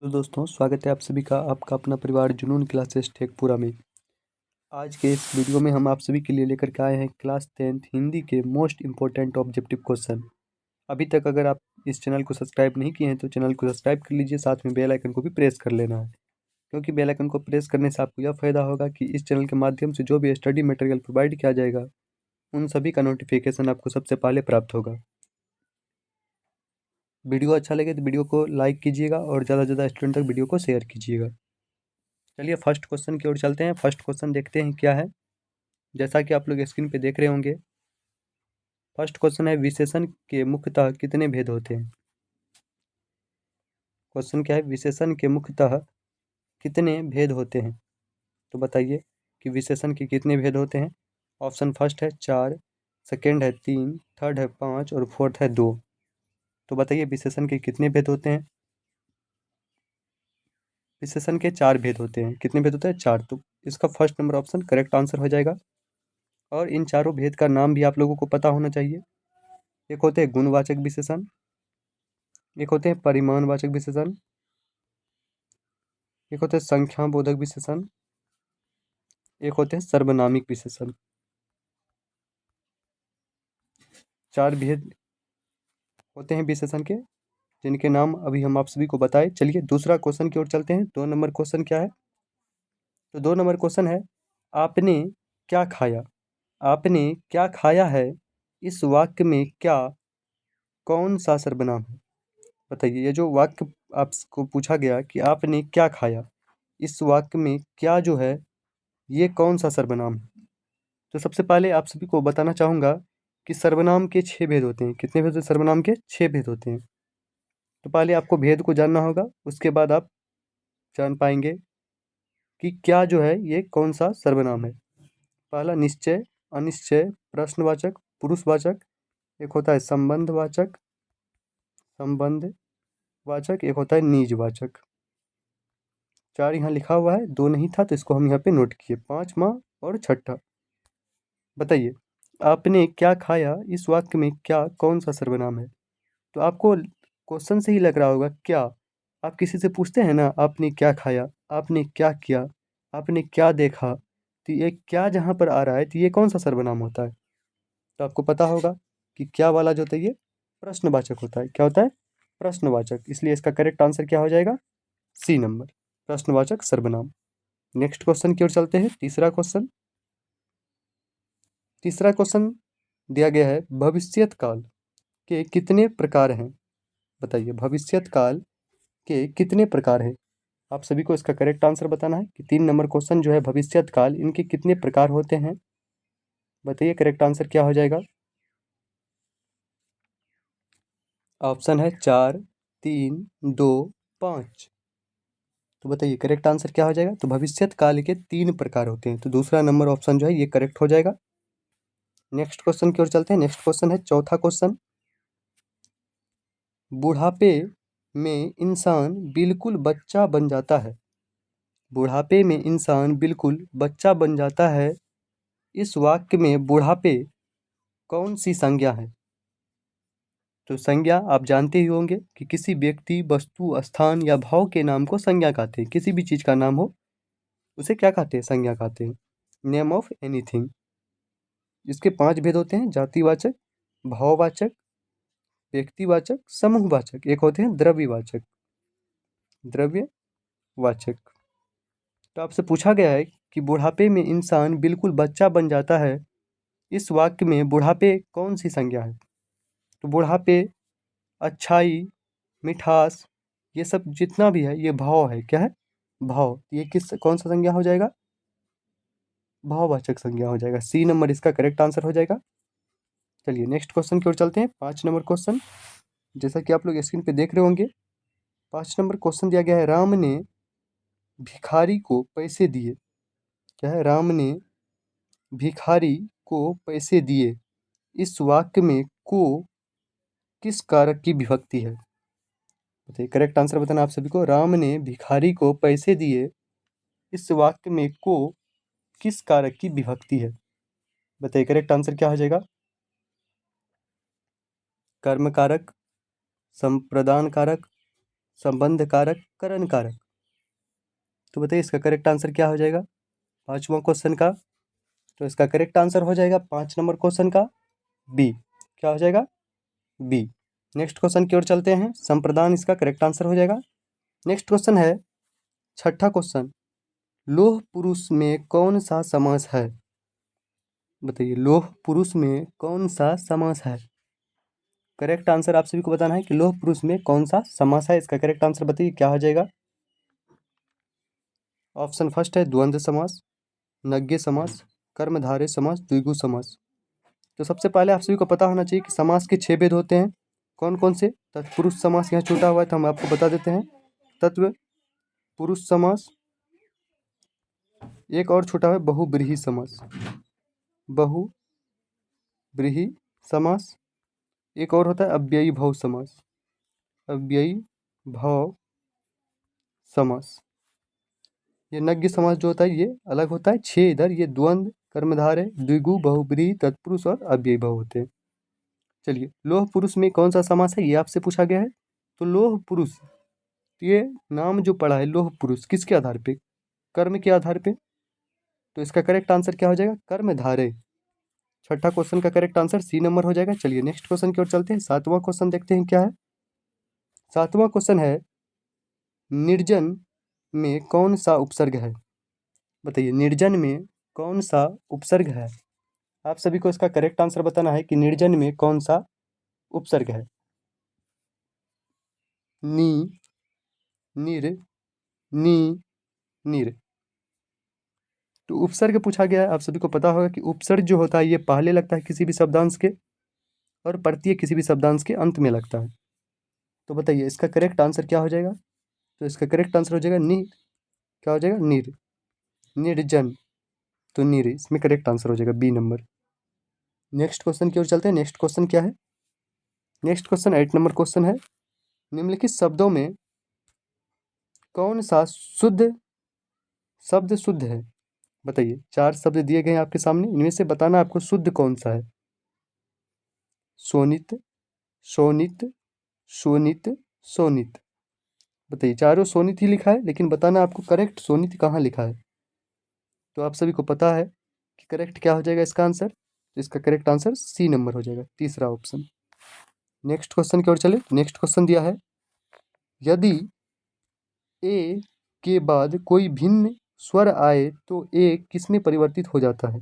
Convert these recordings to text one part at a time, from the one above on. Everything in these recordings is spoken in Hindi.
तो दोस्तों स्वागत है आप सभी का आपका अपना परिवार जुनून क्लासेस टेकपुरा में। आज के इस वीडियो में हम आप सभी के लिए लेकर के आए हैं क्लास 10th हिंदी के मोस्ट इम्पोर्टेंट ऑब्जेक्टिव क्वेश्चन। अभी तक अगर आप इस चैनल को सब्सक्राइब नहीं किए हैं तो चैनल को सब्सक्राइब कर लीजिए, साथ में बेल आइकन को भी प्रेस कर लेना है, क्योंकि बेल आइकन को प्रेस करने से आपको यह फ़ायदा होगा कि इस चैनल के माध्यम से जो भी स्टडी मटेरियल प्रोवाइड किया जाएगा उन सभी का नोटिफिकेशन आपको सबसे पहले प्राप्त होगा। वीडियो अच्छा लगे तो वीडियो को लाइक कीजिएगा और ज़्यादा से ज़्यादा स्टूडेंट तक वीडियो को शेयर कीजिएगा। चलिए फर्स्ट क्वेश्चन की ओर चलते हैं। फर्स्ट क्वेश्चन देखते हैं क्या है। जैसा कि आप लोग स्क्रीन पे देख रहे होंगे, फर्स्ट क्वेश्चन है विशेषण के मुख्यतः कितने भेद होते हैं। क्वेश्चन क्या है, विशेषण के मुख्यतः कितने भेद होते हैं। तो बताइए कि विशेषण के कितने भेद होते हैं। ऑप्शन फर्स्ट है 4, सेकेंड है 3, थर्ड है 5 और फोर्थ है 2। तो बताइए विशेषण के कितने भेद होते हैं। विशेषण के 4 भेद होते हैं। कितने भेद होते हैं? 4। तो इसका first number option correct answer हो जाएगा। और इन चारों भेद का नाम भी आप लोगों को पता होना चाहिए। एक होते हैं गुणवाचक विशेषण, एक होते हैं परिमाणवाचक विशेषण, एक होते हैं संख्याबोधक विशेषण, एक होते हैं सर्वनामिक विशेषण। 4 भेद होते हैं विशेषण के, जिनके नाम अभी हम आप सभी को बताए। चलिए दूसरा क्वेश्चन की ओर चलते हैं। 2 नंबर क्वेश्चन क्या है। तो 2 नंबर क्वेश्चन है, आपने क्या खाया। आपने क्या खाया है, इस वाक्य में क्या कौन सा सर्वनाम है। बताइए, ये जो वाक्य आपको पूछा गया कि आपने क्या खाया, इस वाक्य में क्या जो है ये कौन सा सर्वनाम है। तो सबसे पहले आप सभी को बताना चाहूँगा कि सर्वनाम के 6 भेद होते हैं। कितने भेद होते हैं? सर्वनाम के 6 भेद होते हैं। तो पहले आपको भेद को जानना होगा, उसके बाद आप जान पाएंगे कि क्या जो है ये कौन सा सर्वनाम है। पहला निश्चय, अनिश्चय, प्रश्नवाचक, पुरुषवाचक, एक होता है संबंधवाचक, संबंधवाचक, एक होता है निजवाचक। 4 यहाँ लिखा हुआ है, 2 नहीं था तो इसको हम यहाँ पे नोट किए। 5वां और छठा। बताइए, आपने क्या खाया, इस वाक्य में क्या कौन सा सर्वनाम है। तो आपको क्वेश्चन से ही लग रहा होगा क्या। आप किसी से पूछते हैं ना, आपने क्या खाया, आपने क्या किया, आपने क्या देखा, तो ये क्या जहाँ पर आ रहा है तो ये कौन सा सर्वनाम होता है। तो आपको पता होगा कि क्या वाला जो होता है ये प्रश्नवाचक होता है। क्या होता है? प्रश्नवाचक। इसलिए इसका करेक्ट आंसर क्या हो जाएगा? सी नंबर, प्रश्नवाचक सर्वनाम। नेक्स्ट क्वेश्चन की ओर चलते हैं। तीसरा क्वेश्चन। तीसरा क्वेश्चन दिया गया है, भविष्यत काल के कितने प्रकार हैं। बताइए, भविष्यत काल के कितने प्रकार हैं। आप सभी को इसका करेक्ट आंसर बताना है कि 3 नंबर क्वेश्चन जो है भविष्यत काल, इनके कितने प्रकार होते हैं। बताइए करेक्ट आंसर क्या हो जाएगा। ऑप्शन है 4, 3, 2, 5। तो बताइए करेक्ट आंसर क्या हो जाएगा। तो भविष्यत काल के 3 प्रकार होते हैं, तो दूसरा नंबर ऑप्शन जो है ये करेक्ट हो जाएगा। नेक्स्ट क्वेश्चन की ओर चलते हैं। नेक्स्ट क्वेश्चन है चौथा क्वेश्चन, बुढ़ापे में इंसान बिल्कुल बच्चा बन जाता है। बुढ़ापे में इंसान बिल्कुल बच्चा बन जाता है, इस वाक्य में बुढ़ापे कौन सी संज्ञा है। तो संज्ञा आप जानते ही होंगे कि किसी व्यक्ति, वस्तु, स्थान या भाव के नाम को संज्ञा कहते हैं। किसी भी चीज का नाम हो उसे क्या कहते हैं? संज्ञा कहते हैं। Name of anything. इसके 5 भेद होते हैं, जातिवाचक, भाववाचक, व्यक्तिवाचक, समूहवाचक, एक होते हैं द्रव्यवाचक। द्रव्यवाचक। तो आपसे पूछा गया है कि बुढ़ापे में इंसान बिल्कुल बच्चा बन जाता है, इस वाक्य में बुढ़ापे कौन सी संज्ञा है। तो बुढ़ापे, अच्छाई, मिठास, ये सब जितना भी है ये भाव है। क्या है? भाव। ये किस कौन सा संज्ञा हो जाएगा? भाववाचक संज्ञा हो जाएगा। सी नंबर इसका करेक्ट आंसर हो जाएगा। चलिए नेक्स्ट क्वेश्चन की ओर चलते हैं। 5 नंबर क्वेश्चन, जैसा कि आप लोग स्क्रीन पे देख रहे होंगे, 5 नंबर क्वेश्चन दिया गया है, राम ने भिखारी को पैसे दिए। क्या है? राम ने भिखारी को पैसे दिए, इस वाक्य में को किस कारक की विभक्ति है। बताइए करेक्ट आंसर बताना आप सभी को। राम ने भिखारी को पैसे दिए, इस वाक्य में को किस कारक की विभक्ति है। बताइए करेक्ट आंसर क्या हो जाएगा। कर्म कारक, संप्रदान कारक, संबंध कारक, करण कारक। तो बताइए इसका करेक्ट आंसर क्या हो जाएगा 5वां क्वेश्चन का? तो इसका करेक्ट आंसर हो जाएगा 5 नंबर क्वेश्चन का बी। क्या हो जाएगा? बी। नेक्स्ट क्वेश्चन की ओर चलते हैं। संप्रदान इसका करेक्ट आंसर हो जाएगा। नेक्स्ट क्वेश्चन है 6ठा क्वेश्चन, लोह पुरुष में कौन सा समास है? बताइए लोह पुरुष में कौन सा समास है? करेक्ट आंसर आप सभी को बताना है कि लोह पुरुष में कौन सा समास है। इसका करेक्ट आंसर बताइए क्या हो जाएगा। ऑप्शन फर्स्ट है द्वंद्व समास, नग्य समास, कर्मधारय समास, द्विगु समास। तो सबसे पहले आप सभी को पता होना चाहिए कि समास के 6 भेद होते हैं। कौन कौन से? तत्पुरुष समास यहाँ छूटा हुआ है तो हम आपको बता देते हैं। तत्व पुरुष समास, एक और छूटा हुआ है बहुब्रीहि समास, बहुब्रीहि समास। एक और होता है अव्ययी भाव समास, अव्ययी भाव समास। ये नग्य समास जो होता है ये अलग होता है। 6 इधर ये द्वंद्व, कर्मधारय, द्विगु, बहुब्रीहि, तत्पुरुष और अव्ययी भाव होते हैं। चलिए लोह पुरुष में कौन सा समास है ये आपसे पूछा गया है। तो लोह पुरुष, ये नाम जो पड़ा है लोह पुरुष किसके आधार पे? कर्म के आधार पे। तो इसका करेक्ट आंसर क्या हो जाएगा? कर्मधारय। 6ठा क्वेश्चन का करेक्ट आंसर सी नंबर हो जाएगा। चलिए नेक्स्ट क्वेश्चन की ओर चलते हैं। 7वां क्वेश्चन देखते हैं क्या है। 7वां क्वेश्चन है निर्जन में कौन सा उपसर्ग है? बताइए निर्जन में कौन सा उपसर्ग है? आप सभी को इसका करेक्ट आंसर बताना है कि निर्जन में कौन सा उपसर्ग है। नी, निर, नी, निर। तो उपसर्ग पूछा गया है। आप सभी को पता होगा कि उपसर्ग जो होता है ये पहले लगता है किसी भी शब्दांश के और प्रत्यय किसी भी शब्दांश के अंत में लगता है। तो बताइए इसका करेक्ट आंसर क्या हो जाएगा। तो इसका करेक्ट आंसर हो जाएगा नी। क्या हो जाएगा? निर, निर्जन। तो निर इसमें करेक्ट आंसर हो जाएगा बी नंबर। नेक्स्ट क्वेश्चन की ओर चलते हैं। नेक्स्ट क्वेश्चन क्या है? नेक्स्ट क्वेश्चन 8 नंबर क्वेश्चन है, निम्नलिखित शब्दों में कौन सा शुद्ध शब्द शुद्ध है? बताइए 4 शब्द दिए गए हैं आपके सामने, इनमें से बताना आपको शुद्ध कौन सा है। सोनित, शोनित, शोनित, सोनित। बताइए चारों सोनित ही लिखा है लेकिन बताना आपको करेक्ट सोनित कहाँ लिखा है। तो आप सभी को पता है कि करेक्ट क्या हो जाएगा इसका आंसर। तो इसका करेक्ट आंसर सी नंबर हो जाएगा, तीसरा ऑप्शन। नेक्स्ट क्वेश्चन की ओर चले। नेक्स्ट क्वेश्चन दिया है, यदि ए के बाद कोई भिन्न स्वर आए तो ए किस में परिवर्तित हो जाता है?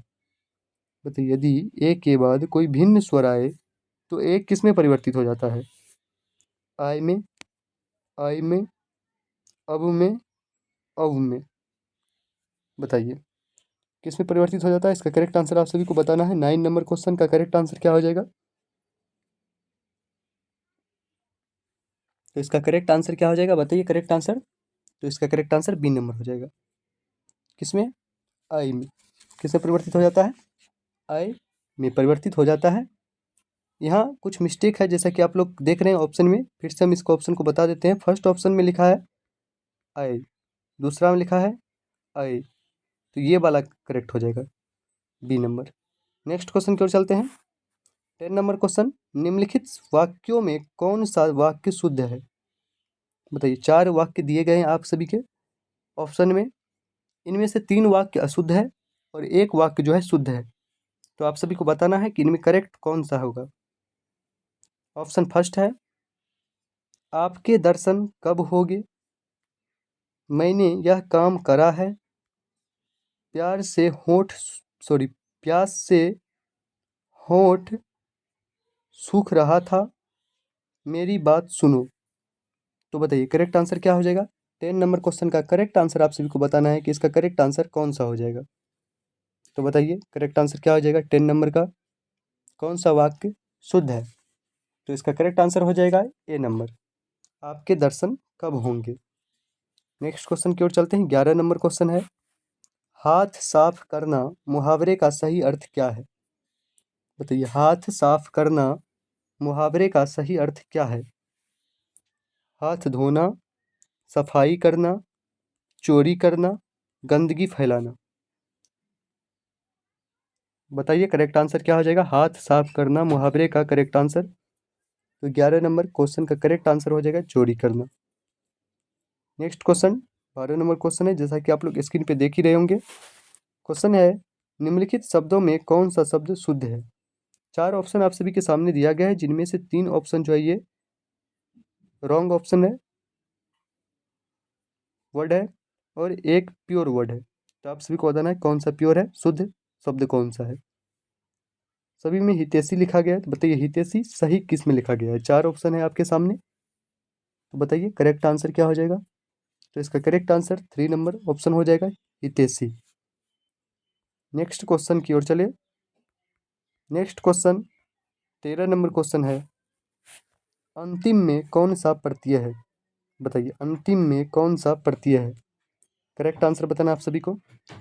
बताइए यदि ए के बाद कोई भिन्न स्वर आए तो ए किस में परिवर्तित हो जाता है? आय में, आई में, अब में, अव में। बताइए किस में परिवर्तित हो जाता है। इसका करेक्ट आंसर आप सभी को बताना है। 9 नंबर क्वेश्चन का करेक्ट आंसर क्या हो जाएगा। तो इसका करेक्ट आंसर क्या हो जाएगा बताइए करेक्ट आंसर। तो इसका करेक्ट आंसर बी नंबर हो जाएगा। किसमें? आई में। किसमें परिवर्तित हो जाता है? आई में परिवर्तित हो जाता है। यहाँ कुछ मिस्टेक है जैसा कि आप लोग देख रहे हैं ऑप्शन में। फिर से हम इसको ऑप्शन को बता देते हैं। फर्स्ट ऑप्शन में लिखा है आई, दूसरा में लिखा है आई, तो ये वाला करेक्ट हो जाएगा बी नंबर। नेक्स्ट क्वेश्चन की ओर चलते हैं। 10 नंबर क्वेश्चन, निम्नलिखित वाक्यों में कौन सा वाक्य शुद्ध है? बताइए 4 वाक्य दिए गए हैं आप सभी के ऑप्शन में, इनमें से 3 वाक्य अशुद्ध है और 1 वाक्य जो है शुद्ध है। तो आप सभी को बताना है कि इनमें करेक्ट कौन सा होगा। ऑप्शन फर्स्ट है, आपके दर्शन कब होंगे, मैंने यह काम करा है, प्यार से होठ सॉरी प्यास से होठ सूख रहा था, मेरी बात सुनो। तो बताइए करेक्ट आंसर क्या हो जाएगा। 10 नंबर क्वेश्चन का करेक्ट आंसर आप सभी को बताना है कि इसका करेक्ट आंसर कौन सा हो जाएगा। तो बताइए करेक्ट आंसर क्या हो जाएगा 10 नंबर का, कौन सा वाक्य शुद्ध है। तो इसका करेक्ट आंसर हो जाएगा ए नंबर, आपके दर्शन कब होंगे। नेक्स्ट क्वेश्चन की ओर चलते हैं। 11 नंबर क्वेश्चन है, हाथ साफ करना मुहावरे का सही अर्थ क्या है? बताइए हाथ साफ करना मुहावरे का सही अर्थ क्या है? हाथ धोना, सफाई करना, चोरी करना, गंदगी फैलाना। बताइए करेक्ट आंसर क्या हो जाएगा। हाथ साफ करना मुहावरे का करेक्ट आंसर। तो 11 नंबर क्वेश्चन का करेक्ट आंसर हो जाएगा चोरी करना। नेक्स्ट क्वेश्चन 12 नंबर क्वेश्चन है, जैसा कि आप लोग स्क्रीन पे देख ही रहे होंगे। क्वेश्चन है, निम्नलिखित शब्दों में कौन सा शब्द शुद्ध है। 4 ऑप्शन आप सभी के सामने दिया गया है, जिनमें से 3 ऑप्शन जो है ये रॉन्ग ऑप्शन है, वर्ड है, और एक प्योर वर्ड है। तो आप सभी को बताना है कौन सा प्योर है, शुद्ध शब्द कौन सा है। सभी में हितैषी लिखा गया है, तो बताइए हितैषी सही किस में लिखा गया है। 4 ऑप्शन है आपके सामने, तो बताइए करेक्ट आंसर क्या हो जाएगा। तो इसका करेक्ट आंसर 3 नंबर ऑप्शन हो जाएगा, हितैषी। नेक्स्ट क्वेश्चन की ओर चले। नेक्स्ट क्वेश्चन 13 नंबर क्वेश्चन है, अंतिम में कौन सा प्रत्यय है। बताइए अंतिम में कौन सा प्रत्यय है। करेक्ट आंसर बताना आप सभी को।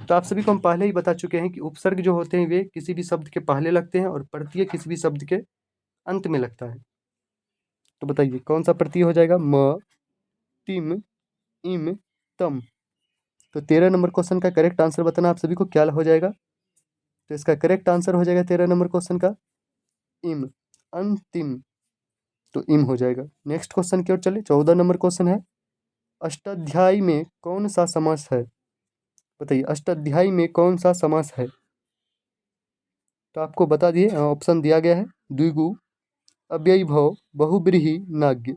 तो आप सभी को हम पहले ही बता चुके हैं कि उपसर्ग जो होते हैं वे किसी भी शब्द के पहले लगते हैं और प्रत्यय किसी भी शब्द के अंत में लगता है। तो बताइए कौन सा प्रत्यय हो जाएगा। म, तिम, इम, तम। तो 13 नंबर क्वेश्चन का करेक्ट आंसर बताना आप सभी को क्या हो जाएगा। तो इसका करेक्ट आंसर हो जाएगा 13 नंबर क्वेश्चन का इम, अंतिम। तो इम हो जाएगा। नेक्स्ट क्वेश्चन की ओर चले। 14 नंबर क्वेश्चन है, अष्टाध्यायी में कौन सा समास है। बताइए अष्टाध्यायी में कौन सा समास है। तो आपको बता दिए, ऑप्शन दिया गया है, द्विगु, अव्ययीभाव, बहुब्रीहि, नाग्य।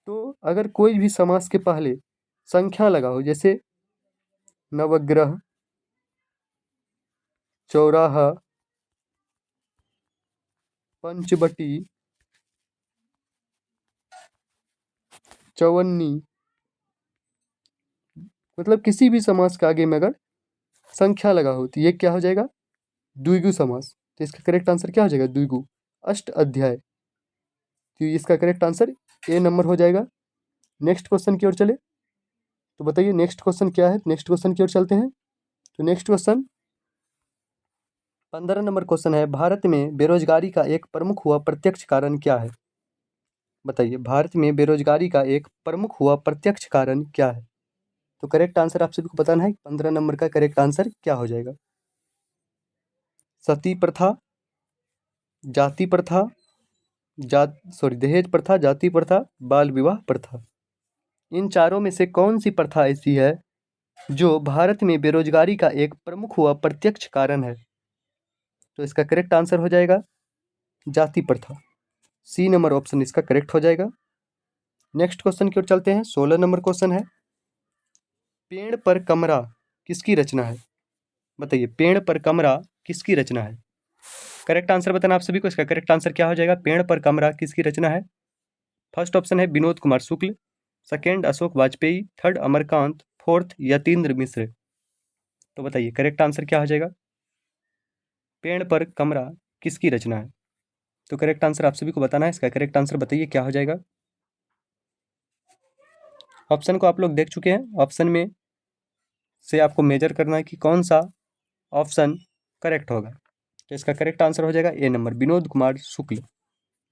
तो अगर कोई भी समास के पहले संख्या लगा हो, जैसे नवग्रह, चौराहा, पंचवटी, चौवन्नी, मतलब किसी भी समास के आगे में अगर संख्या लगा हो तो ये क्या हो जाएगा, द्विगु समास। तो इसका करेक्ट आंसर क्या हो जाएगा, द्विगु। अष्ट अध्याय, तो इसका करेक्ट आंसर ए नंबर हो जाएगा। नेक्स्ट क्वेश्चन की ओर चले। तो बताइए नेक्स्ट क्वेश्चन क्या है। नेक्स्ट क्वेश्चन की ओर चलते हैं। तो नेक्स्ट क्वेश्चन 15 नंबर क्वेश्चन है, भारत में बेरोजगारी का एक प्रमुख हुआ प्रत्यक्ष कारण क्या है। बताइए भारत में बेरोजगारी का एक प्रमुख हुआ प्रत्यक्ष कारण क्या है। तो करेक्ट आंसर आप सभी को बताना है। 15 नंबर का करेक्ट आंसर क्या हो जाएगा। सती प्रथा, जाति प्रथा, दहेज प्रथा, जाति प्रथा, बाल विवाह प्रथा। इन चारों में से कौन सी प्रथा ऐसी है जो भारत में बेरोजगारी का एक प्रमुख हुआ प्रत्यक्ष कारण है। तो इसका करेक्ट आंसर हो जाएगा जाति प्रथा। सी नंबर ऑप्शन इसका करेक्ट हो जाएगा। नेक्स्ट क्वेश्चन की ओर चलते हैं। 16 नंबर क्वेश्चन है, पेड़ पर कमरा किसकी रचना है। बताइए पेड़ पर कमरा किसकी रचना है। करेक्ट आंसर बताना आप सभी को। इसका करेक्ट आंसर क्या हो जाएगा, पेड़ पर कमरा किसकी रचना है। फर्स्ट ऑप्शन है Vinod Kumar Shukla, second Ashok Vajpeyi, third Amarkant, fourth Yatindra Mishra. तो बताइए करेक्ट आंसर क्या हो जाएगा, पेड़ पर कमरा किसकी रचना है। तो करेक्ट आंसर आप सभी को बताना है। इसका करेक्ट आंसर बताइए क्या हो जाएगा। ऑप्शन को आप लोग देख चुके हैं। ऑप्शन में से आपको मेजर करना है कि कौन सा ऑप्शन करेक्ट होगा। तो इसका करेक्ट आंसर हो जाएगा ए नंबर, विनोद कुमार शुक्ल।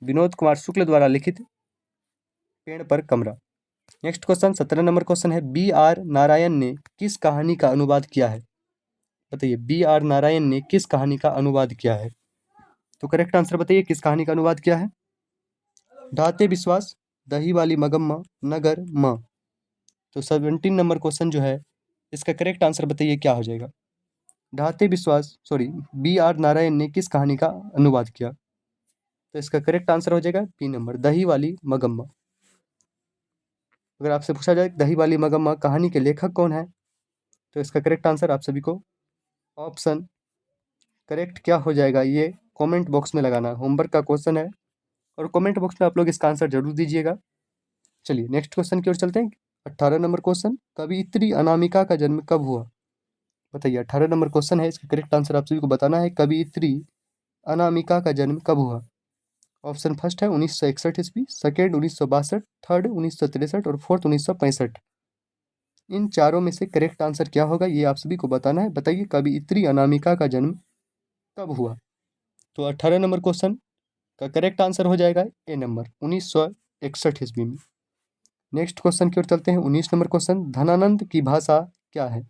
विनोद कुमार शुक्ल द्वारा लिखित पेड़ पर कमरा। नेक्स्ट क्वेश्चन 17 नंबर क्वेश्चन है, बी आर नारायण ने किस कहानी का अनुवाद किया है। बताइए बी आर नारायण ने किस कहानी का अनुवाद किया है। तो करेक्ट आंसर बताइए किस कहानी का अनुवाद किया है। ढाते विश्वास, दही वाली मगम्मा, नगर माँ। तो 17 नंबर क्वेश्चन जो है इसका करेक्ट आंसर बताइए क्या हो जाएगा। ढाते विश्वास बी आर नारायण ने किस कहानी का अनुवाद किया। तो इसका करेक्ट आंसर हो जाएगा बी नंबर, दही वाली मगम्मा। अगर आपसे पूछा जाए दही वाली मगम्मा कहानी के लेखक कौन है, तो इसका करेक्ट आंसर आप सभी को ऑप्शन करेक्ट क्या हो जाएगा ये कमेंट बॉक्स में लगाना। होमवर्क का क्वेश्चन है और कमेंट बॉक्स में आप लोग इसका आंसर जरूर दीजिएगा। चलिए नेक्स्ट क्वेश्चन की ओर चलते हैं। 18 नंबर क्वेश्चन, कवियत्री अनामिका का जन्म कब हुआ। बताइए 18 नंबर क्वेश्चन है, इसका करेक्ट आंसर आप सभी को बताना है। कवियत्री अनामिका का जन्म कब हुआ। ऑप्शन फर्स्ट है 1961 ईस्वी, सेकेंड 1962, थर्ड 1963 और फोर्थ 1965। इन चारों में से करेक्ट आंसर क्या होगा ये आप सभी को बताना है। बताइए कवियत्री अनामिका का जन्म कब हुआ। तो 18 नंबर क्वेश्चन का करेक्ट आंसर हो जाएगा ए नंबर, 1961 ईस्वी में। नेक्स्ट क्वेश्चन की ओर चलते हैं। 19 नंबर क्वेश्चन, धनानंद की भाषा क्या है।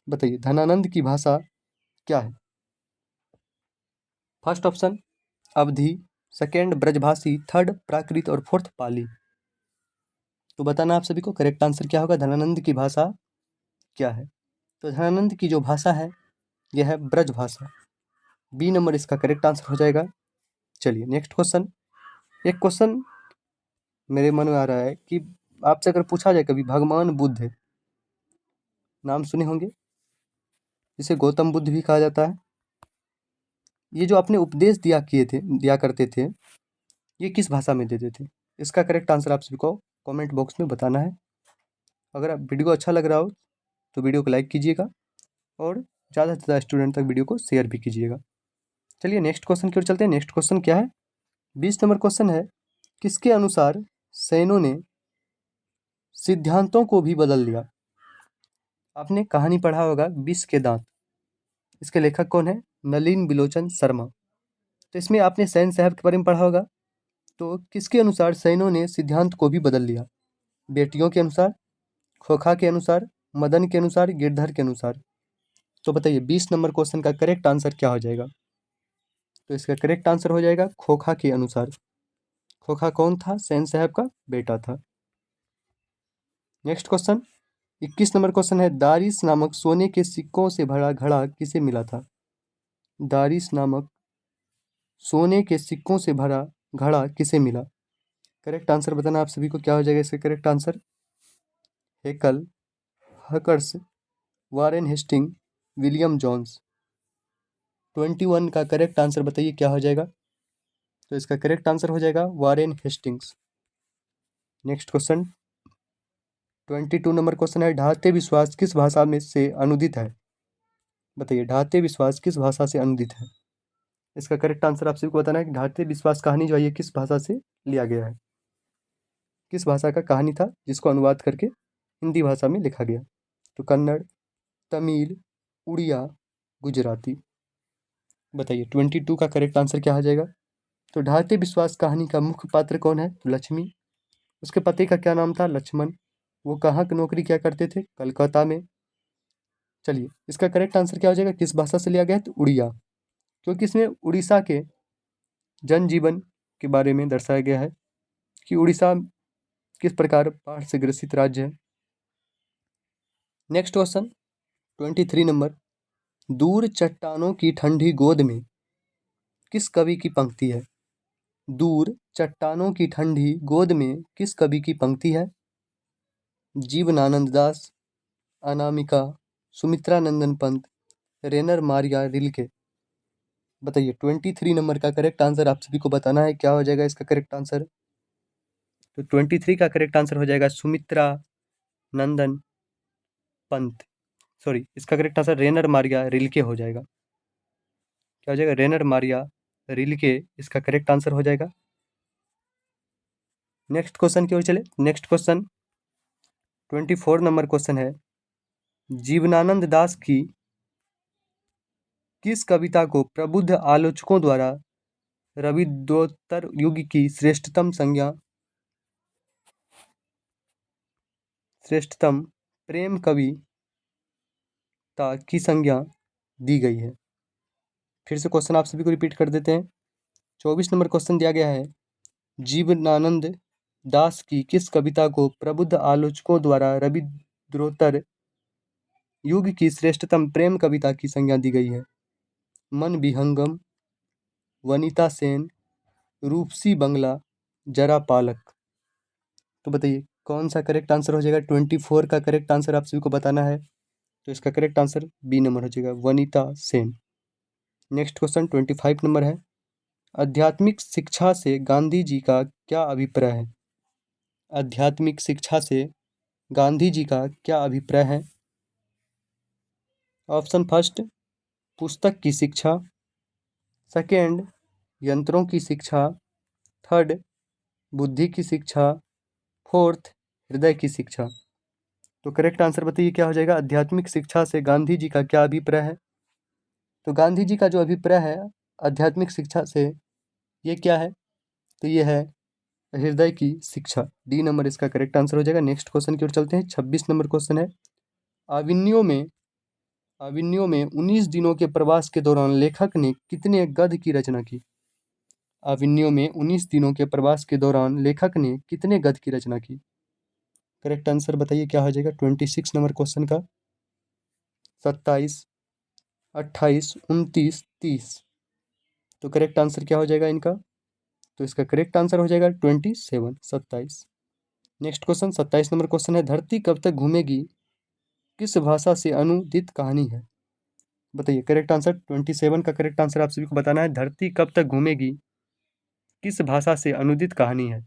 बताइए धनानंद की भाषा क्या है। फर्स्ट ऑप्शन अवधी, सेकेंड ब्रजभाषी, थर्ड प्राकृत और फोर्थ पाली। तो बताना आप सभी को करेक्ट आंसर क्या होगा, धनानंद की भाषा क्या है। तो धनानंद की जो भाषा है यह है ब्रज भाषा। बी नंबर इसका करेक्ट आंसर हो जाएगा। चलिए नेक्स्ट क्वेश्चन। एक क्वेश्चन मेरे मन में आ रहा है कि आपसे अगर पूछा जाए कभी, भगवान बुद्ध नाम सुने होंगे, जिसे गौतम बुद्ध भी कहा जाता है, ये जो अपने उपदेश दिया करते थे, ये किस भाषा में देते थे। इसका करेक्ट आंसर आप सभी को कमेंट बॉक्स में बताना है। अगर आप वीडियो अच्छा लग रहा हो तो वीडियो को लाइक कीजिएगा और ज़्यादा से ज़्यादा स्टूडेंट तक वीडियो को शेयर भी कीजिएगा। चलिए नेक्स्ट क्वेश्चन की ओर चलते हैं। नेक्स्ट क्वेश्चन क्या है, 20 नंबर क्वेश्चन है, किसके अनुसार सेनों ने सिद्धांतों को भी बदल दिया। आपने कहानी पढ़ा होगा विष के दांत, इसके लेखक कौन है, नलिन बिलोचन शर्मा। तो इसमें आपने सैन साहब के बारे में पढ़ा होगा। तो किसके अनुसार सैनों ने सिद्धांत को भी बदल दिया, बेटियों के अनुसार, खोखा के अनुसार, मदन के अनुसार, गिरधर के अनुसार। तो बताइए 20 नंबर क्वेश्चन का करेक्ट आंसर क्या हो जाएगा। तो इसका करेक्ट आंसर हो जाएगा खोखा के अनुसार। खोखा कौन था, सैन साहब का बेटा था। नेक्स्ट क्वेश्चन 21 नंबर क्वेश्चन है, दारिस नामक सोने के सिक्कों से भरा घड़ा किसे मिला था। दारिस नामक सोने के सिक्कों से भरा घड़ा किसे मिला। करेक्ट आंसर बताना आप सभी को क्या हो जाएगा इसका करेक्ट आंसर। हेकल, हकर्स, वारेन हेस्टिंग, विलियम जॉन्स। 21 का करेक्ट आंसर बताइए क्या हो जाएगा। तो इसका करेक्ट आंसर हो जाएगा Warren Hastings. Next question 22 number question है, ढाते विश्वास किस भाषा में से अनुदित है। बताइए ढाते विश्वास किस भाषा से अनुदित है। इसका करेक्ट आंसर आप सभी को बताना है कि ढाते विश्वास कहानी जो है ये किस भाषा से लिया गया है, किस भाषा का कहानी था जिसको अनुवाद करके हिंदी भाषा में लिखा गया। तो कन्नड़, तमिल, उड़िया, गुजराती। बताइए 22 का करेक्ट आंसर क्या हो जाएगा। तो ढाते विश्वास कहानी का मुख्य पात्र कौन है, तो लक्ष्मी। उसके पति का क्या नाम था, लक्ष्मण। वो कहाँ की नौकरी क्या करते थे, कलकत्ता में। चलिए इसका करेक्ट आंसर क्या हो जाएगा, किस भाषा से लिया गया है, तो उड़िया, क्योंकि इसमें उड़ीसा के जनजीवन के बारे में दर्शाया गया है कि उड़ीसा किस प्रकार बाढ़ से ग्रसित राज्य है। नेक्स्ट क्वेश्चन 23 नंबर, दूर चट्टानों की ठंडी गोद में किस कवि की पंक्ति है। दूर चट्टानों की ठंडी गोद में किस कवि की पंक्ति है। जीवनानंद दास, अनामिका, सुमित्रा नंदन पंत, रेनर मारिया रिल्के। बताइए 23 नंबर का करेक्ट आंसर आप सभी को बताना है, क्या हो जाएगा इसका करेक्ट आंसर। तो 23 का करेक्ट आंसर हो जाएगा सुमित्रा नंदन पंत। सॉरी, इसका करेक्ट आंसर रेनर मारिया रिल्के हो जाएगा। क्या हो जाएगा, रेनर मारिया रिल्के इसका करेक्ट आंसर हो जाएगा। नेक्स्ट क्वेश्चन की ओर चले। नेक्स्ट क्वेश्चन 24 नंबर क्वेश्चन है, जीवनानंद दास की किस कविता को प्रबुद्ध आलोचकों द्वारा रविद्योत्तर युग की श्रेष्ठतम प्रेम कविता की संज्ञा दी गई है। फिर से क्वेश्चन आप सभी को रिपीट कर देते हैं। 24 नंबर क्वेश्चन दिया गया है, जीवनानंद दास की किस कविता को प्रबुद्ध आलोचकों द्वारा रविद्योत्तर युग की श्रेष्ठतम प्रेम कविता की संज्ञा दी गई है। मन विहंगम, वनिता सेन, रूपसी बंगला, जरा पालक। तो बताइए कौन सा करेक्ट आंसर हो जाएगा। 24 का करेक्ट आंसर आप सभी को बताना है। तो इसका करेक्ट आंसर बी नंबर हो जाएगा, Vanita Sen. Next question 25 number है, आध्यात्मिक शिक्षा से गांधी जी का क्या अभिप्राय है। आध्यात्मिक शिक्षा से गांधी जी का क्या अभिप्राय है। ऑप्शन फर्स्ट, पुस्तक की शिक्षा, सेकेंड, यंत्रों की शिक्षा, थर्ड, बुद्धि की शिक्षा, फोर्थ, हृदय की शिक्षा। तो करेक्ट आंसर बताइए क्या हो जाएगा, आध्यात्मिक शिक्षा से गांधी जी का क्या अभिप्राय है। तो गांधी जी का जो अभिप्राय है आध्यात्मिक शिक्षा से, ये क्या है, तो ये है हृदय की शिक्षा। डी नंबर इसका करेक्ट आंसर हो जाएगा। नेक्स्ट क्वेश्चन की ओर चलते हैं। 26 नंबर क्वेश्चन है, आविन्यो में 19 दिनों के प्रवास के दौरान लेखक ने कितने गद्य की रचना की। आविन्यो में 19 दिनों के प्रवास के दौरान लेखक ने कितने गद्य की रचना की। करेक्ट आंसर बताइए क्या हो जाएगा 26 नंबर क्वेश्चन का। 27, 28, 29, 30। तो करेक्ट आंसर क्या हो जाएगा इनका? तो इसका करेक्ट आंसर हो जाएगा 27, 27। नेक्स्ट क्वेश्चन 27 नंबर क्वेश्चन है, धरती कब तक घूमेगी किस भाषा से अनुदित कहानी है? बताइए करेक्ट आंसर। 27 का करेक्ट आंसर आप सभी को बताना है, धरती कब तक घूमेगी किस भाषा से अनुदित कहानी है?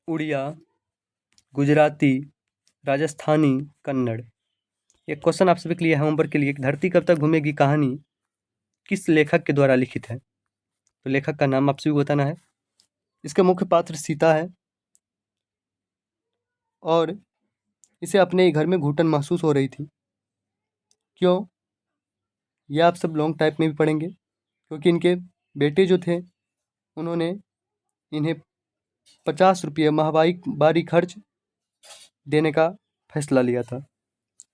उड़िया, गुजराती, राजस्थानी, कन्नड़। एक क्वेश्चन आप सभी के लिए होमवर्क के लिए, धरती कब तक घूमेगी कहानी किस लेखक के द्वारा लिखित है? तो लेखक का नाम आप सभी को बताना है। इसके मुख्य पात्र सीता है और इसे अपने ही घर में घुटन महसूस हो रही थी। क्यों? ये आप सब लॉन्ग टाइप में भी पढ़ेंगे, क्योंकि इनके बेटे जो थे उन्होंने इन्हें 50 रुपये माहवारी खर्च देने का फैसला लिया था।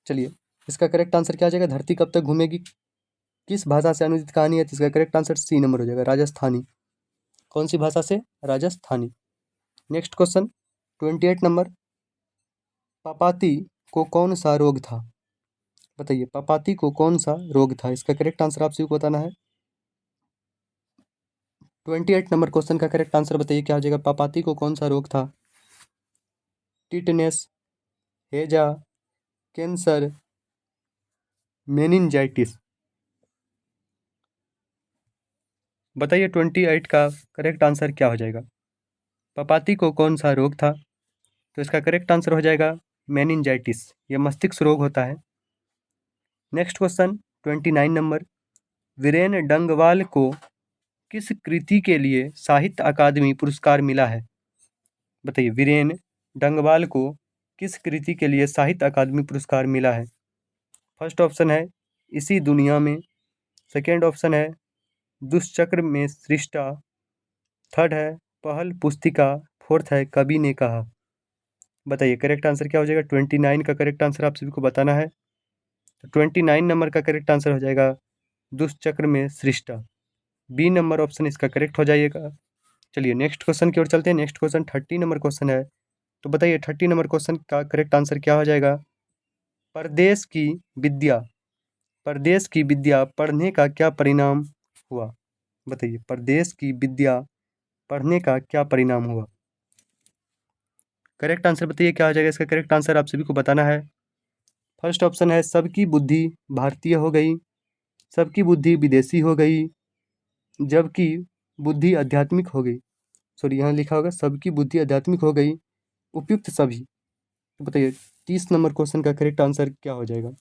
चलिए इसका करेक्ट आंसर क्या आ जाएगा, धरती कब तक घूमेगी किस भाषा से अनुदित कहानी है? तो इसका करेक्ट आंसर सी नंबर हो जाएगा, राजस्थानी। कौन सी भाषा से? राजस्थानी। नेक्स्ट क्वेश्चन 28 नंबर, पापाती को कौन सा रोग था? बताइए पापाती को कौन सा रोग था? इसका करेक्ट आंसर आप सभी को बताना है। 28 नंबर क्वेश्चन का करेक्ट आंसर बताइए क्या हो जाएगा, पापाती को कौन सा रोग था? टिटनेस, हेजा, कैंसर, मेनिंजाइटिस। बताइए 28 का करेक्ट आंसर क्या हो जाएगा, पापाती को कौन सा रोग था? तो इसका करेक्ट आंसर हो जाएगा मेनिंजाइटिस, ये मस्तिष्क रोग होता है। Next question 29 number, Viren Dangwal को किस कृति के लिए साहित्य अकादमी पुरस्कार मिला है? बताइए वीरेन डंगवाल को किस कृति के लिए साहित्य अकादमी पुरस्कार मिला है? फर्स्ट ऑप्शन है इसी दुनिया में, सेकेंड ऑप्शन है दुष्चक्र में सृष्टा, थर्ड है पहल पुस्तिका, फोर्थ है कवि ने कहा। बताइए करेक्ट आंसर क्या हो जाएगा, 29 का करेक्ट आंसर आप सभी को बताना है। तो 29 नंबर का करेक्ट आंसर हो जाएगा दुष्चक्र में सृष्टा, बी नंबर ऑप्शन इसका करेक्ट हो जाएगा। चलिए नेक्स्ट क्वेश्चन की ओर चलते हैं। नेक्स्ट क्वेश्चन 30 नंबर क्वेश्चन है, तो बताइए 30 नंबर क्वेश्चन का करेक्ट आंसर क्या हो जाएगा, परदेश की विद्या, परदेश की विद्या पढ़ने का क्या परिणाम हुआ? बताइए परदेश की विद्या पढ़ने का क्या परिणाम हुआ? करेक्ट आंसर बताइए क्या हो जाएगा, इसका करेक्ट आंसर आप सभी को बताना है। फर्स्ट ऑप्शन है सबकी बुद्धि भारतीय हो गई, सबकी बुद्धि विदेशी हो गई, जबकि बुद्धि आध्यात्मिक हो गई। सॉरी यहाँ लिखा होगा सबकी बुद्धि आध्यात्मिक हो गई, उपयुक्त सभी। तो बताइए 30 नंबर क्वेश्चन का करेक्ट आंसर क्या हो जाएगा?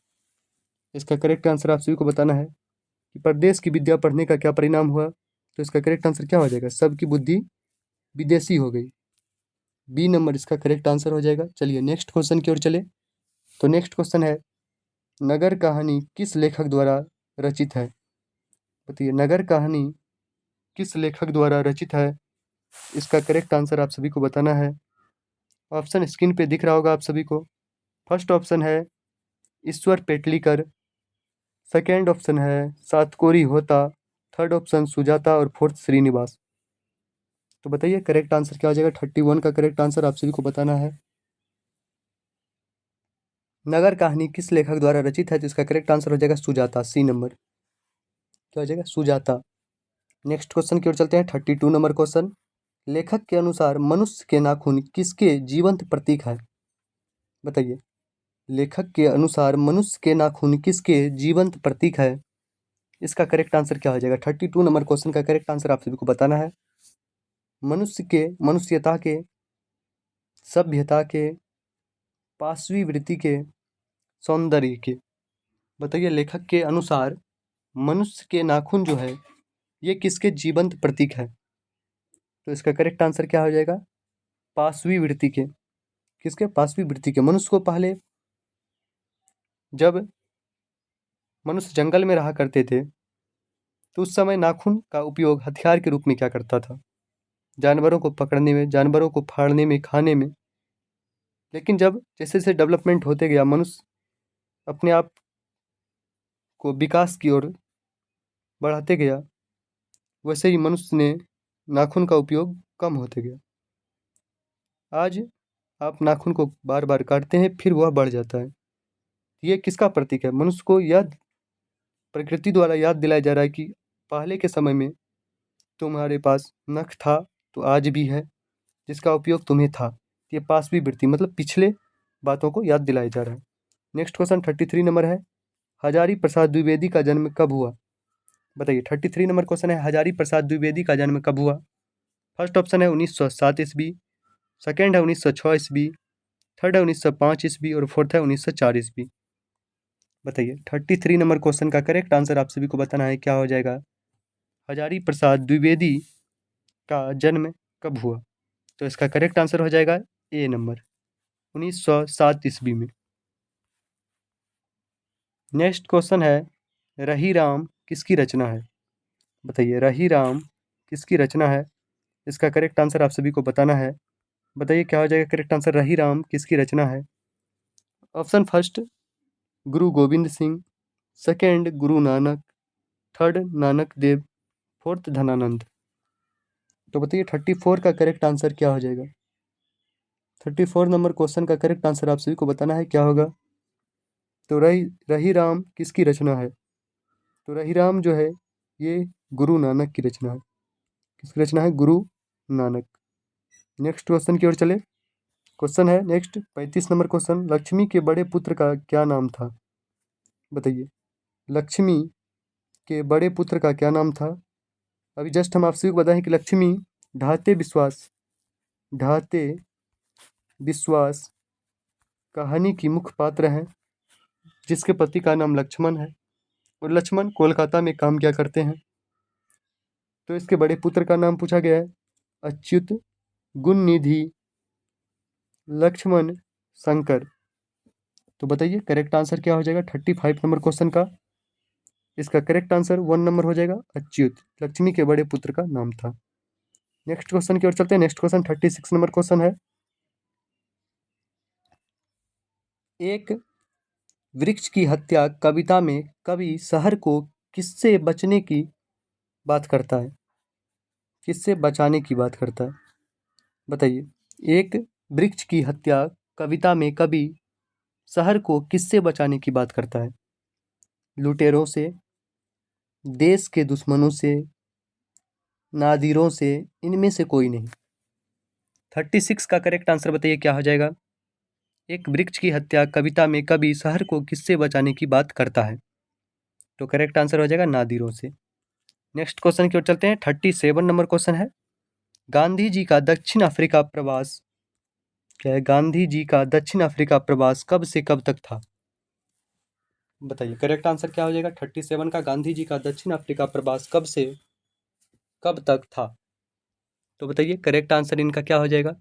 इसका करेक्ट आंसर आप सभी को बताना है कि प्रदेश की विद्या पढ़ने का क्या परिणाम हुआ। तो इसका करेक्ट आंसर क्या हो जाएगा, सबकी बुद्धि विदेशी हो गई, बी नंबर इसका करेक्ट आंसर हो जाएगा। चलिए नेक्स्ट क्वेश्चन की ओर चले। तो नेक्स्ट क्वेश्चन है, नगर कहानी किस लेखक द्वारा रचित है? बताइए नगर कहानी किस लेखक द्वारा रचित है? इसका करेक्ट आंसर आप सभी को बताना है। ऑप्शन स्क्रीन पे दिख रहा होगा आप सभी को। फर्स्ट ऑप्शन है ईश्वर पेटलीकर, सेकेंड ऑप्शन है सातकोरी होता, थर्ड ऑप्शन सुजाता और फोर्थ श्रीनिवास। तो बताइए करेक्ट आंसर क्या हो जाएगा, 31 का करेक्ट आंसर आप सभी को बताना है। नगर कहानी किस लेखक द्वारा रचित है? तो इसका करेक्ट आंसर हो जाएगा सुजाता, सी नंबर। क्या हो जाएगा, सुजाता। नेक्स्ट क्वेश्चन की ओर चलते हैं 32 नंबर क्वेश्चन, लेखक के अनुसार मनुष्य के नाखून किसके जीवंत प्रतीक है? बताइए लेखक के अनुसार मनुष्य के नाखून किसके जीवंत प्रतीक है? इसका करेक्ट आंसर क्या हो जाएगा, 32 नंबर क्वेश्चन का करेक्ट आंसर आप सभी को बताना है। मनुष्य के, मनुष्यता के, सभ्यता के, पाशवी वृत्ति के, सौंदर्य के। बताइए लेखक के अनुसार मनुष्य के नाखून जो है ये किसके जीवंत प्रतीक है? तो इसका करेक्ट आंसर क्या हो जाएगा, पाशवी वृत्ति के। किसके? पाशवी वृत्ति के। मनुष्य को पहले, जब मनुष्य जंगल में रहा करते थे तो उस समय नाखून का उपयोग हथियार के रूप में क्या करता था, जानवरों को पकड़ने में, जानवरों को फाड़ने में, खाने में। लेकिन जब जैसे जैसे डेवलपमेंट होते गया, मनुष्य अपने आप को विकास की ओर बढ़ाते गया, वैसे ही मनुष्य ने नाखून का उपयोग कम होते गया। आज आप नाखून को बार बार काटते हैं, फिर वह बढ़ जाता है। ये किसका प्रतीक है? मनुष्य को यह प्रकृति द्वारा याद दिलाया जा रहा है कि पहले के समय में तुम्हारे पास नख था, तो आज भी है, जिसका उपयोग तुम्हें था। ये पास भी वृत्ति मतलब पिछले बातों को याद दिलाया जा रहा है। नेक्स्ट क्वेश्चन 33 नंबर है, हजारी प्रसाद द्विवेदी का जन्म कब हुआ? बताइए, 33 नंबर क्वेश्चन है, हजारी प्रसाद द्विवेदी का जन्म कब हुआ? फर्स्ट ऑप्शन है 1907 ईस्वी, सेकेंड है 1906 ईस्वी, थर्ड है 1905 ईस्वी और फोर्थ है 1904 ईस्वी। बताइए, 33 नंबर क्वेश्चन का करेक्ट आंसर आप सभी को बताना है, क्या हो जाएगा? हजारी प्रसाद द्विवेदी का जन्म कब हुआ? तो इसका करेक्ट आंसर हो जाएगा ए नंबर, 1907 ईस्वी में। नेक्स्ट क्वेश्चन है, रही राम किसकी रचना है? बताइए, रही राम किसकी रचना है? इसका करेक्ट आंसर आप सभी को बताना है। बताइए, क्या हो जाएगा करेक्ट आंसर? रही राम किसकी रचना है? ऑप्शन फर्स्ट गुरु Govind Singh, second Guru Nanak, third Nanak Dev, fourth Dhanananda. तो बताइए 34 का करेक्ट आंसर क्या हो जाएगा? 34 नंबर क्वेश्चन का करेक्ट आंसर आप सभी को बताना है, क्या होगा? तो रही राम किसकी रचना है? तो रही राम जो है ये गुरु नानक की रचना है। किसकी रचना है? गुरु नानक। नेक्स्ट क्वेश्चन की ओर चले। क्वेश्चन है नेक्स्ट 35 नंबर क्वेश्चन, लक्ष्मी के बड़े पुत्र का क्या नाम था? बताइए, लक्ष्मी के बड़े पुत्र का क्या नाम था? अभी जस्ट हम आप सभी को बताएं कि लक्ष्मी ढाते विश्वास कहानी की मुख्य पात्र है, जिसके पति का नाम लक्ष्मण है, और लक्ष्मण कोलकाता में काम क्या करते हैं? तो इसके बड़े पुत्र का नाम पूछा गया है अच्युत, गुणनिधि, लक्ष्मण, शंकर। तो बताइए करेक्ट आंसर क्या हो जाएगा 35 नंबर क्वेश्चन का? इसका करेक्ट आंसर 1 नंबर हो जाएगा, अच्युत, लक्ष्मी के बड़े पुत्र का नाम था। नेक्स्ट क्वेश्चन की ओर चलते हैं। नेक्स्ट क्वेश्चन 36 नंबर क्वेश्चन है, एक वृक्ष की हत्या कविता में कवि शहर को किससे बचने की बात करता है? किससे बचाने की बात करता है? बताइए, एक वृक्ष की हत्या कविता में कवि शहर को किससे बचाने की बात करता है? लुटेरों से, देश के दुश्मनों से, नादिरों से, इनमें से कोई नहीं। 36 का करेक्ट आंसर बताइए, क्या हो जाएगा? एक वृक्ष की हत्या कविता में कवि शहर को किससे बचाने की बात करता है? तो करेक्ट आंसर हो जाएगा नादिरों से। नेक्स्ट क्वेश्चन की ओर चलते हैं। 37 नंबर क्वेश्चन है, गांधी जी का दक्षिण अफ्रीका प्रवास क्या है? गांधी जी का दक्षिण अफ्रीका प्रवास कब से कब तक था? बताइए, करेक्ट आंसर क्या हो जाएगा 37 का? गांधी जी का दक्षिण अफ्रीका प्रवास कब से कब तक था? तो बताइए करेक्ट आंसर इनका क्या हो जाएगा?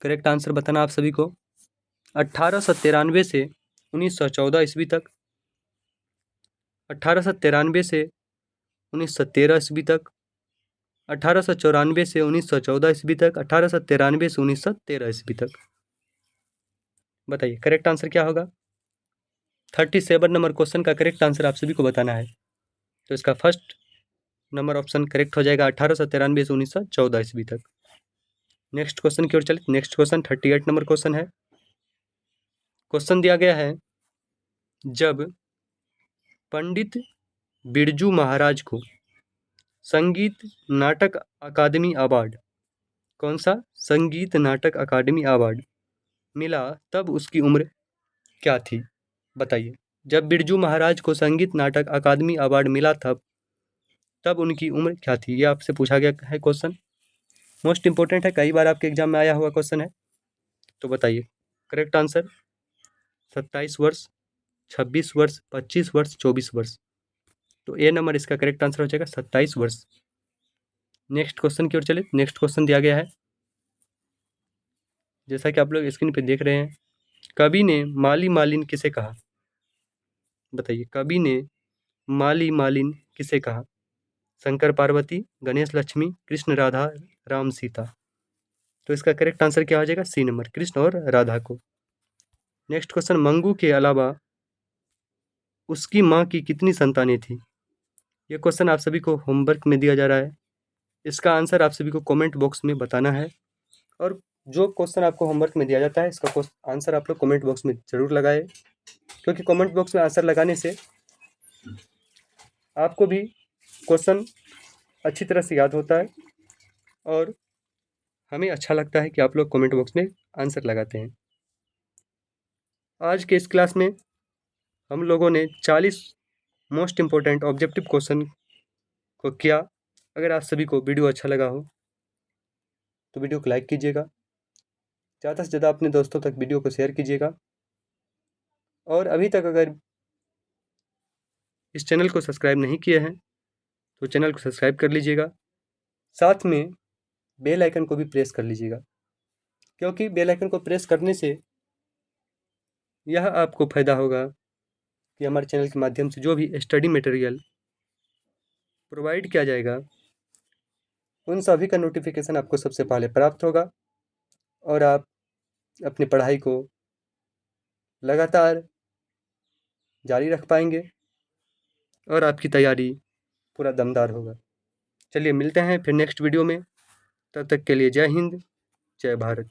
करेक्ट आंसर बताना आप सभी को, 1893 से 1914 ईस्वी तक, 1893 से 1913 ईस्वी तक, 1894 से 1914 ईस्वी तक, 1893 से 1913 ईस्वी तक। बताइए करेक्ट आंसर क्या होगा? 37 नंबर क्वेश्चन का करेक्ट आंसर आप सभी को बताना है। तो इसका फर्स्ट नंबर ऑप्शन करेक्ट हो जाएगा, 1893 से 1914 ईस्वी तक। नेक्स्ट क्वेश्चन की ओर चले। नेक्स्ट क्वेश्चन 38 नंबर क्वेश्चन है। क्वेश्चन दिया गया है, जब पंडित बिरजू महाराज को संगीत नाटक अकादमी अवार्ड, कौन सा? संगीत नाटक अकादमी अवार्ड मिला, तब उसकी उम्र क्या थी? बताइए, जब बिरजू महाराज को संगीत नाटक अकादमी अवार्ड मिला था, तब उनकी उम्र क्या थी? ये आपसे पूछा गया है क्वेश्चन, मोस्ट इंपॉर्टेंट है, कई बार आपके एग्जाम में आया हुआ क्वेश्चन है। तो बताइए करेक्ट आंसर, 27 वर्ष, 26 वर्ष, 25 वर्ष, 24 वर्ष। तो ए नंबर इसका करेक्ट आंसर हो जाएगा 27 वर्ष। नेक्स्ट क्वेश्चन की ओर चले। नेक्स्ट क्वेश्चन दिया गया है, जैसा कि आप लोग स्क्रीन पे देख रहे हैं, कवि ने माली मालिन किसे कहा? बताइए, कवि ने माली मालिन किसे कहा? शंकर पार्वती, गणेश लक्ष्मी, कृष्ण राधा, राम सीता। तो इसका करेक्ट आंसर क्या हो जाएगा? सी नंबर, कृष्ण और राधा को। नेक्स्ट क्वेश्चन, मंगू के अलावा उसकी माँ की कितनी संतानें थी? ये क्वेश्चन आप सभी को होमवर्क में दिया जा रहा है। इसका आंसर आप सभी को कमेंट बॉक्स में बताना है। और जो क्वेश्चन आपको होमवर्क में दिया जाता है इसका आंसर आप लोग कमेंट बॉक्स में ज़रूर लगाएं, क्योंकि कमेंट बॉक्स में आंसर लगाने से आपको भी क्वेश्चन अच्छी तरह से याद होता है और हमें अच्छा लगता है कि आप लोग कमेंट बॉक्स में आंसर लगाते हैं। आज के इस क्लास में हम लोगों ने 40 मोस्ट इम्पोर्टेंट ऑब्जेक्टिव क्वेश्चन को किया। अगर आप सभी को वीडियो अच्छा लगा हो तो वीडियो को लाइक कीजिएगा, ज़्यादा से ज़्यादा अपने दोस्तों तक वीडियो को शेयर कीजिएगा, और अभी तक अगर इस चैनल को सब्सक्राइब नहीं किए हैं तो चैनल को सब्सक्राइब कर लीजिएगा, साथ में बेल आइकन को भी प्रेस कर लीजिएगा, क्योंकि बेल आइकन को प्रेस करने से यह आपको फ़ायदा होगा कि हमारे चैनल के माध्यम से जो भी स्टडी मटेरियल प्रोवाइड किया जाएगा उन सभी का नोटिफिकेशन आपको सबसे पहले प्राप्त होगा और आप अपनी पढ़ाई को लगातार जारी रख पाएंगे और आपकी तैयारी पूरा दमदार होगा। चलिए मिलते हैं फिर नेक्स्ट वीडियो में, तब तक के लिए जय हिंद, जय भारत।